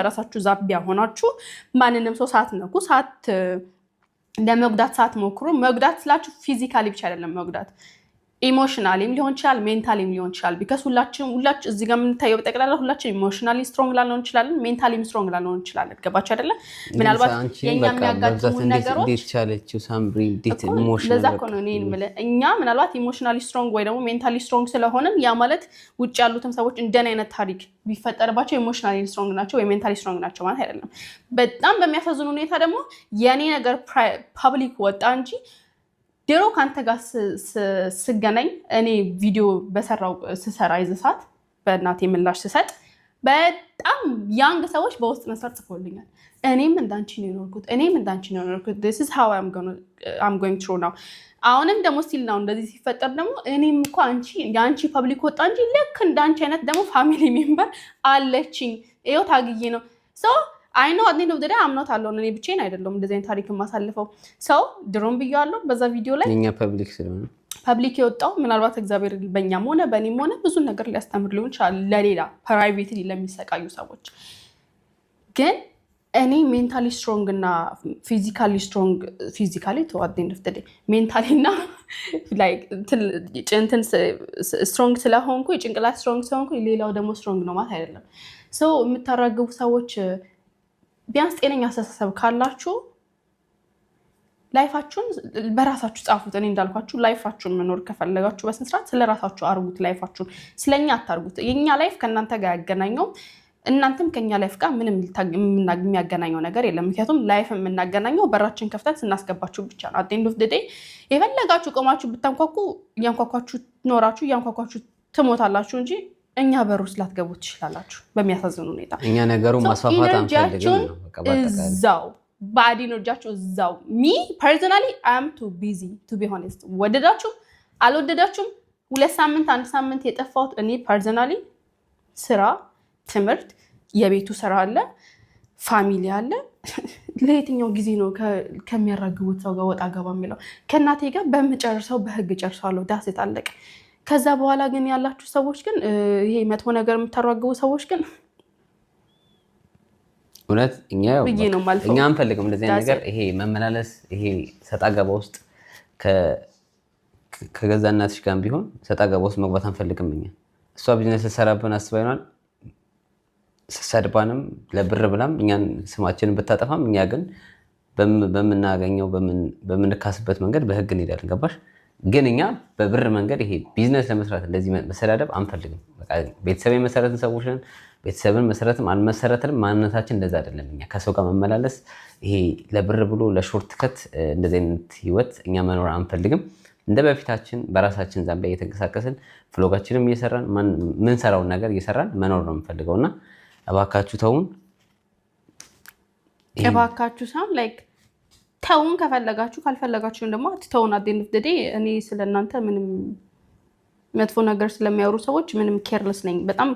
በራሳችሁ ዛቢያ ሆናችሁ ማንንም ሰው ሳትነኩ ለመጉዳት ሳትሞክሩ መጉዳት ስላችሁ ፊዚካሊ ብቻ አይደለም መጉዳት ኢሞሽናሊም ሊሆን ይችላል ሜንታሊም ሊሆን ይችላል ቢካዝ ሁላችን እዚህ ጋር የምንታየው በጠቅላላ ሁላችን ኢሞሽናሊ ስትሮንግ ላልሆን እንችላለን ሜንታሊም ስትሮንግ ላልሆን እንችላለን ገባችሁ አይደለ ምናልባት የኛ የሚያጋጥሙ ነገሮች እንዴት ቻለችው ሳምብሪ እንዴት ኢሞሽናል ለዛ እኮ ነው እኔን ማለት እኛ ምናልባት ኢሞሽናሊ ስትሮንግ ወይ ደግሞ ሜንታሊ ስትሮንግ ስለሆነን ያ ማለት ውጭ ያሉትም ሰዎች እንደኔ አይነት ታሪክ ቢፈጠርባቸው ኢሞሽናሊ ስትሮንግ ናቸው ወይ ሜንታሊ ስትሮንግ ናቸው ማለት አይደለም በጣም በሚያሳዝን ሁኔታ ደግሞ የኔ ነገር ፐብሊክ ወጣ እንጂ ድሮ ካንተ ጋር ስገናኝ እኔ ቪዲዮ ስሰራ ይዘሳት በእናቴ ምላሽ ስሰጥ በጣም ያንግ ሰዎች በውስጥ መስራት ጽፈውልኛል እኔም እንዳንቺ ነው የኖርኩት this is how I'm going through now አሁንም ደግሞ ስቲል ነው እንደዚህ ሲፈጠር ደግሞ እኔም እኮ ያንቺ ፐብሊክ ወጣ እንጂ ልክ እንዳንቺ አይነት ደግሞ ፋሚሊ ሜምበር አለችኝ ይኸው ታግዬ ነው I know at the end of the day I'm not alone እኔ ብቻዬን አይደለም እንደዚህ አይነት ታሪክ የማሳልፈው ሰው ድሮም ብያለሁ በዛ ቪዲዮ ላይ እኛ ፐብሊክ የወጣው ምናልባት እግዚአብሔር በእኛም ሆነ በእኔም ሆነ ብዙ ነገር ሊያስተምር ሊሆን ይችላል ለሌላ ፕራይቬትሊ ለሚሰቃዩ ሰዎች ግን እኔ ሜንታሊ ስትሮንግ እና ፊዚካሊ to at the end of the day ሜንታሊ እና like እንትን ስትሮንግ ስለሆንኩ የጭንቅላት ስትሮንግ ስለሆንኩ ሌላው ደግሞ ስትሮንግ ነው ማለት አይደለም ሰው የምታራግቡ ሰዎች ቢያንስ ጤነኛ አስተሳሰብ ካላችሁ ላይፋችሁን በራሳችሁ ጻፉት እኔ እንዳልኳችሁ ላይፋችሁን መኖር ከፈለጋችሁ በስንት ስለራሳችሁ አርጉት ላይፋችሁን ስለኛ አታርጉት የኛ ላይፍ ከናንተ ጋር ያገናኘው እናንተም ከኛ ላይፍ ጋር ምንም የሚያገናኘው ነገር የለም ምክንያቱም ላይፍ የምናገናኘው በራችን ከፍተን ስናስገባችሁ ብቻ ነው at the end of the day የፈለጋችሁ ቆማችሁ ብታንኳኩ ያንኳኳችሁ ኖራችሁ ያንኳኳችሁ ትሞታላችሁ እንጂ እኛ በሩ ስላትገቡ ትችላላችሁ በሚያሳዝን ሁኔታ እኛ ነገሩ ማስፋፋት አንፈልግም ነው በቃ እዛው ባዲ ኢነርጂያችሁ እዛው me personally I am too busy to be honest ወደዳችሁ አልወደዳችሁም 2 ሳምንት 1 ሳምንት የጠፋሁት እኔ personally ስራ ትምህርት የቤቱ ስራ አለ ፋሚሊ አለ ለየትኛው ጊዜ ነው ከሚያራግቡት ሰው ጋር ወጣ ገባ የሚለው ከናቴ ጋር በመጨረሻው በህግ ጨርሳለሁ ዳስ የታለቀ ከዛ በኋላ ግን ያላችሁ ሰዎች ግን ይሄ መጥፎ ነገር የምታራግቡ ሰዎች ግን እውነት እኛ አንፈልግም እንደዚህ ነገር ይሄ መመላለስ ይሄ ሰጣ ገባ ውስጥ ከገዛ እናትሽ ጋር ቢሆን ሰጣ ገባ ውስጥ መግባት አንፈልግም እኛ እሷ ቢዝነስ ሰራብን አስባይናል ሰድባንም ለብር ብላም እኛን ስማችንን ብታጠፋም እኛ ግን በመናገኘው በመንካስበት መንገድ በህግ እንሄዳለን ገባሽ ግን እኛ በብር መንገድ ይሄ ቢዝነስ ለመስራት እንደዚህ መሰዳደብ አንፈልግም በቃ ቤተሰብ የመሰረትን ሰዎችን ቤተሰብን መሰረትም አንመሰረትም ማንነታችን እንደዛ አይደለም እኛ ከሰው ጋር መመላለስ ይሄ ለብር ብሎ ለሾርት ከት እንደዚህ አይነት ህይወት እኛ መኖር አንፈልግም እንደ በፊታችን በራሳችን ዛምቢያ እየተንቀሳቀስን ፍሎጋችንም እየሰራን ምን ሰራው ነገር እየሰራን መኖር ነው የምፈልገውና እባካችሁ ተውን እባካችሁ ሳም ላይክ ተውን ከፈለጋችሁ ካልፈለጋችሁ ደግሞ አትተውን at the end of the day እኔ ስለናንተ ምንም መጥፎ ነገር ስለሚያወሩ ሰዎች ምንም ኬርለስ ነኝ በጣም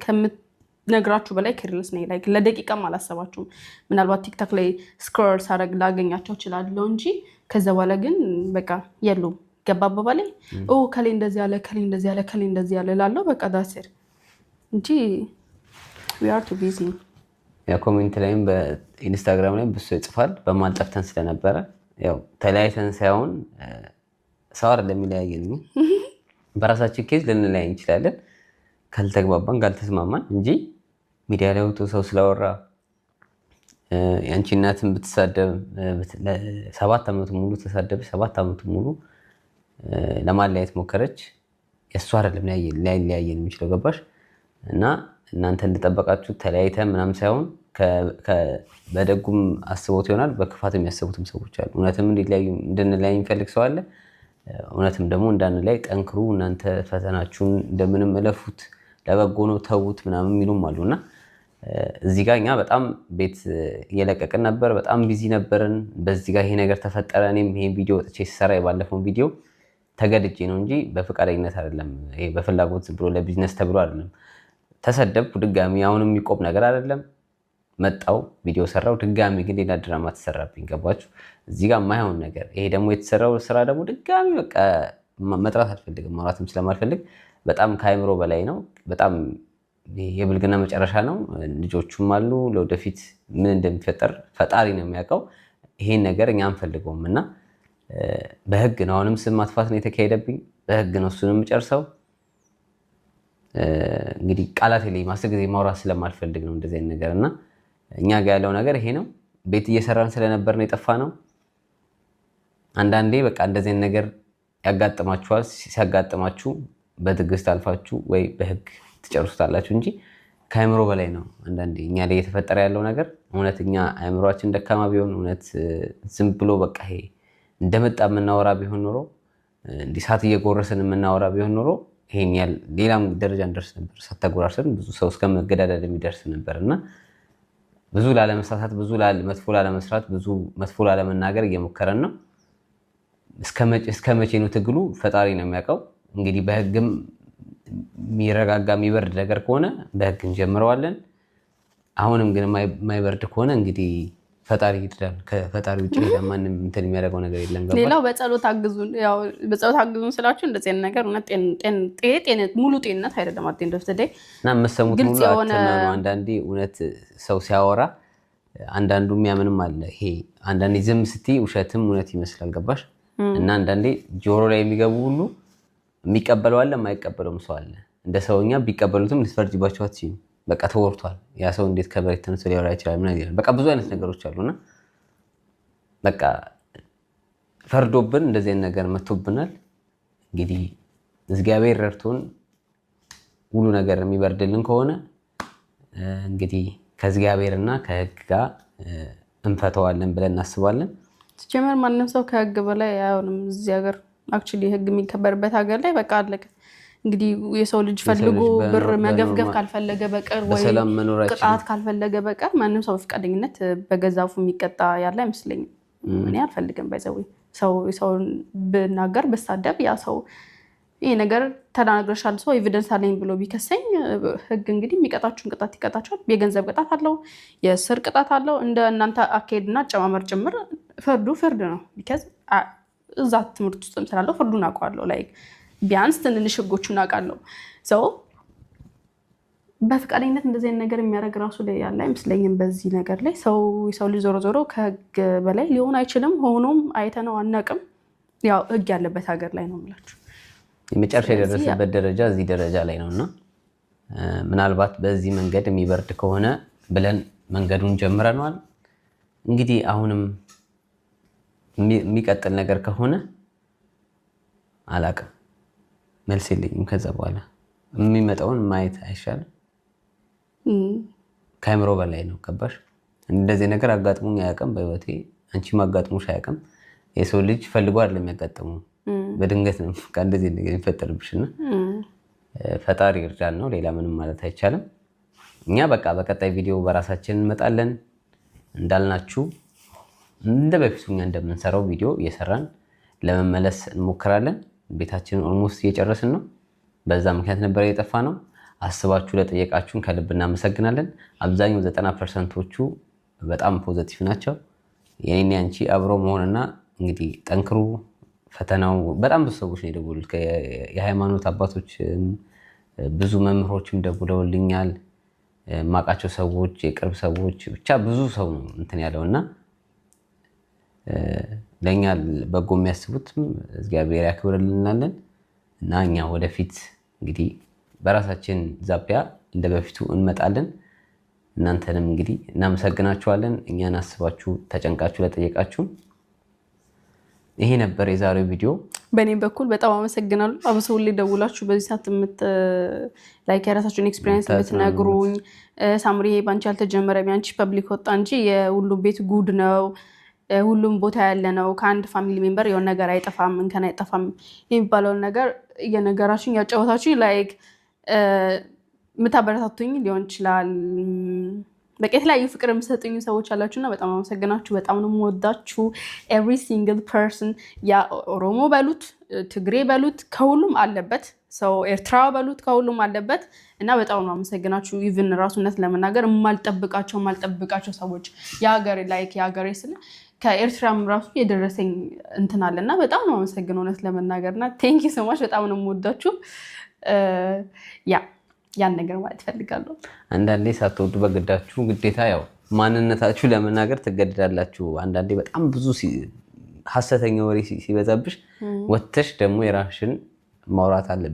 ከምነግራችሁ በላይ ኬርለስ ነኝ ላይክ ለደቂቃም አላሰባችሁም ምናልባት ቲክቶክ ላይ ስክሮል ሳረግ ላገኛቸው እችላለሁ እንጂ ከዛ በኋላ ግን በቃ የሉም ገባባ ላይ ከሌ እንደዚህ ያለ ላለው በቃ ዳስር እንጂ we are too busy ያ ኮሜንት ላይም በኢንስታግራም ላይ ብዙ ይጽፋል በማልጠፍተን ስለነበረ ያው ተለያይተን ሳይሆን ሰው አይደለም የሚለያየን በራሳችን ኬዝ ልንለያይ እንችላለን ካልተግባባን ካልተስማማን እንጂ ሚዲያ ላይ ወጥቶ ሰው ስላወራ ያንቺ እናትን ብትሳደብ 7 አመት ሙሉ ተሳደበች 7 አመት ሙሉ ለማለያየት ሞከረች የሷ አይደለም ሊያየን የሚችለው ገባሽ እና እናንተ እንደተጠበቃችሁ ተለያይተን ምናምን ሳይሆን በደጉም አስቦት ይሆናል በክፋት የሚያስቡትም ሰዎች አሉ እውነትም እንድንለያይ የሚፈልግ ሰው አለ እውነትም ደግሞ እንዳንለያይ ጠንክሩ እናንተ ፈተናችሁን እንደምንም እለፉት ለበጎ ነው ተውት ምናምን የሚሉም አሉና እዚህ ጋር እኛ በጣም ቤት እየለቀቅን ነበር በጣም ቢዚ ነበርን በዚህ ጋር ይሄ ነገር ተፈጠረ እኔም ይሄን ቪዲዮ ወጥቼ ሲሰራ የባለፈው ቪዲዮ ተገድጄ ነው እንጂ በፍቃደኝነት አይደለም ይሄ በፍላጎት ብሎ ለቢዝነስ ተብሎ አይደለም ተሰደብኩ ድጋሚ አሁንም የሚቆም ነገር አይደለም መጣው ቪዲዮ ሰራው ድጋሚ ግን ሌላ ድራማ ተሰራብኝ ገባችሁ እዚህ ጋር ማይሆን ነገር ይሄ ደግሞ የተሰራው ስራ ደግሞ ድጋሚ በቃ መጥራት አልፈልግም ማውራትም ስለማልፈልግ በጣም ካይምሮ በላይ ነው በጣም የብልግና መጨረሻ ነው። ልጆቹም አሉ። ለወደፊት ምን እንደሚፈጠር ፈጣሪ ነው የሚያውቀው። ይሄን ነገር እኛ አንፈልገውም እና በህግ ነው አሁንም ስም ማጥፋት ነው የተካሄደብኝ። በህግ ነው እሱን የምጨርሰው። እንግዲህ ቃላት የለኝም። 10 ጊዜ ማውራት ስለማልፈልግ ነው እንደዚህ አይነት ነገር እና እኛ ጋር ያለው ነገር ይሄ ነው። ቤት እየሰራን ስለነበር ነው የጠፋ ነው። አንዳንዴ በቃ እንደዚህ አይነት ነገር ያጋጥማችኋል። ሲያጋጥማችሁ በትዕግስት አልፋችሁ ወይ በህግ ትጨርሱታላችሁ እንጂ ከአእምሮ በላይ ነው አንዳንዴ እኛ ላይ የተፈጠረ ያለው ነገር። እውነት እኛ አእምሯችን ደካማ ቢሆን እውነት ዝም ብሎ በቃ ይሄ እንደመጣ የምናወራ ቢሆን ኖሮ እንዲህ ሰዓት እየጎረስን የምናወራ ቢሆን ኖሮ ይሄን ያህል ሌላም ደረጃ እንደርስ ነበር። ሳታጎራርሰን ብዙ ሰው እስከ መገዳደል የሚደርስ ነበር እና ብዙ ላለመሳሳት፣ ብዙ መጥፎ ላለመስራት፣ ብዙ መጥፎ ላለመናገር እየሞከረን ነው። እስከ መቼ ነው ትግሉ? ፈጣሪ ነው የሚያውቀው። እንግዲህ በህግም የሚረጋጋ የሚበርድ ነገር ከሆነ በህግ እንጀምረዋለን። አሁንም ግን የማይበርድ ከሆነ እንግዲህ ፈጣሪ ይርዳል። ከፈጣሪ ውጭ ማንም እንትን የሚያደርገው ነገር የለም። ሌላው በጸሎት አግዙን። ያው በጸሎት አግዙን ስላችሁ እንደዚህ አይነት ነገር ሙሉ ጤንነት አይደለም። አትንደፍተደይ እና መሰሙት ሙሉ አትመኑ። አንዳንዴ እውነት ሰው ሲያወራ አንዳንዱ የሚያምንም አለ። ይሄ አንዳንዴ ዝም ስትይ ውሸትም እውነት ይመስላል። ገባሽ? እና አንዳንዴ ጆሮ ላይ የሚገቡ ሁሉ የሚቀበለው አለ፣ የማይቀበለውም ሰው አለ። እንደ ሰውኛ ቢቀበሉትም ልትፈርጅባቸው አትችይም። በቃ ተወርቷል። ያ ሰው እንዴት ከመሬት ተነስቶ ሊያወራ ይችላል? ምን አይደለም። በቃ ብዙ አይነት ነገሮች አሉና በቃ ፈርዶብን እንደዚህ አይነት ነገር መጥቶብናል። እንግዲህ እግዚአብሔር ረድቶን ሁሉ ነገር የሚበርድልን ከሆነ እንግዲህ ከእግዚአብሔርና ከህግ ጋር እንፈተዋለን ብለን እናስባለን። ሲጀመር ማንም ሰው ከህግ በላይ አይሆንም። እዚህ ሀገር አክቹሊ ህግ የሚከበርበት ሀገር ላይ በቃ አለቀ። እንግዲህ የሰው ልጅ ፈልጎ ብር መገፍገፍ ካልፈለገ በቀር ወይ ቅጣት ካልፈለገ በቀር ማንም ሰው በፈቃደኝነት በገዛፉ የሚቀጣ ያለ አይመስለኝም። እኔ አልፈልግም። ባይዘው ሰውን ብናገር ብሳደብ ያ ሰው ይሄ ነገር ተናግረሻል ሰው ኤቪደንስ አለኝ ብሎ ቢከሰኝ ህግ እንግዲህ የሚቀጣችሁን ቅጣት ይቀጣችኋል። የገንዘብ ቅጣት አለው፣ የእስር ቅጣት አለው። እንደ እናንተ አካሄድና አጨማመር ጭምር ፍርዱ ፍርድ ነው። ቢካዝ እዛ ትምህርት ውስጥም ስላለው ፍርዱን አውቀዋለሁ። ላይክ ቢያንስ ትንንሽ ህጎቹን አውቃለሁ። ሰው በፈቃደኝነት እንደዚህ አይነት ነገር የሚያደርግ ራሱ ላይ ያለ አይመስለኝም። በዚህ ነገር ላይ ሰው ልጅ ዞሮ ዞሮ ከህግ በላይ ሊሆን አይችልም። ሆኖም አይተነው አናውቅም። ያው ህግ ያለበት ሀገር ላይ ነው የምላችሁ። የመጨረሻ የደረሰበት ደረጃ እዚህ ደረጃ ላይ ነው እና ምናልባት በዚህ መንገድ የሚበርድ ከሆነ ብለን መንገዱን ጀምረነዋል። እንግዲህ አሁንም የሚቀጥል ነገር ከሆነ አላውቅም፣ መልስ የለኝም። ከዛ በኋላ የሚመጣውን ማየት አይሻልም? ከአእምሮ በላይ ነው። ገባሽ? እንደዚህ ነገር አጋጥሞኝ አያውቅም በህይወቴ። አንቺም አጋጥሞሽ አያውቅም። የሰው ልጅ ፈልጎ አይደለም የሚያጋጥሙ፣ በድንገት ነው እንደዚህ ነገር የሚፈጠርብሽና ፈጣሪ ይርዳን ነው። ሌላ ምንም ማለት አይቻልም። እኛ በቃ በቀጣይ ቪዲዮ በራሳችን እንመጣለን። እንዳልናችሁ እንደ በፊቱ እኛ እንደምንሰራው ቪዲዮ እየሰራን ለመመለስ እንሞክራለን። ቤታችንን ኦልሞስት እየጨረስን ነው። በዛ ምክንያት ነበር የጠፋ ነው። አስባችሁ ለጠየቃችሁን ከልብ እናመሰግናለን። አብዛኛው 90%ዎቹ በጣም ፖዘቲቭ ናቸው። የኔ አንቺ አብሮ መሆንና እንግዲህ ጠንክሩ፣ ፈተናው በጣም ብዙ ሰዎች ነው የደወሉት። የሃይማኖት አባቶች ብዙ መምህሮችም ደውለውልኛል። ማቃቸው ሰዎች፣ የቅርብ ሰዎች ብቻ ብዙ ሰው ነው እንትን ያለውና ለኛ በጎ የሚያስቡትም እግዚአብሔር ያክብርልናለን እና እኛ ወደፊት እንግዲህ በራሳችን ዛቢያ እንደ በፊቱ እንመጣለን። እናንተንም እንግዲህ እናመሰግናችኋለን። እኛን አስባችሁ ተጨንቃችሁ ለጠየቃችሁ። ይሄ ነበር የዛሬው ቪዲዮ። በእኔም በኩል በጣም አመሰግናለሁ። አብሶ ሁሌ ደውላችሁ በዚህ ሰዓት ላይክ የራሳችሁን ኤክስፒሪየንስ የምትነግሩኝ። ሳምሪ ባንቺ አልተጀመረም ያንቺ ፐብሊክ ወጣ እንጂ የሁሉም ቤት ጉድ ነው፣ ሁሉም ቦታ ያለ ነው። ከአንድ ፋሚሊ ሜምበር የሆነ ነገር አይጠፋም፣ እንከን አይጠፋም የሚባለውን ነገር እየነገራችሁኝ ያጫወታችሁኝ ላይክ የምታበረታቱኝ ሊሆን ይችላል። በቃ የተለያዩ ፍቅር የምሰጡኝ ሰዎች አላችሁና በጣም አመሰግናችሁ። በጣም ነው የምወዳችሁ። ኤቭሪ ሲንግል ፐርሰን ያ ኦሮሞ በሉት ትግሬ በሉት ከሁሉም አለበት፣ ሰው ኤርትራ በሉት ከሁሉም አለበት እና በጣም ነው አመሰግናችሁ። ኢቭን ራሱነት ለመናገር የማልጠብቃቸው ሰዎች የሀገሬ ላይክ የሀገሬ ስለ ከኤርትራም ራሱ የደረሰኝ እንትን አለና በጣም ነው አመሰግነው እውነት ለመናገርና ቴንኪ ሶ ማች። በጣም ነው የምወዳችሁ። ያ ያን ነገር ማለት ፈልጋለሁ። አንዳንዴ ሳትወዱ በግዳችሁ ግዴታ ያው ማንነታችሁ ለመናገር ትገደዳላችሁ። አንዳንዴ በጣም ብዙ ሀሰተኛ ወሬ ሲበዛብሽ ወተሽ ደግሞ የራስሽን ማውራት አለብሽ።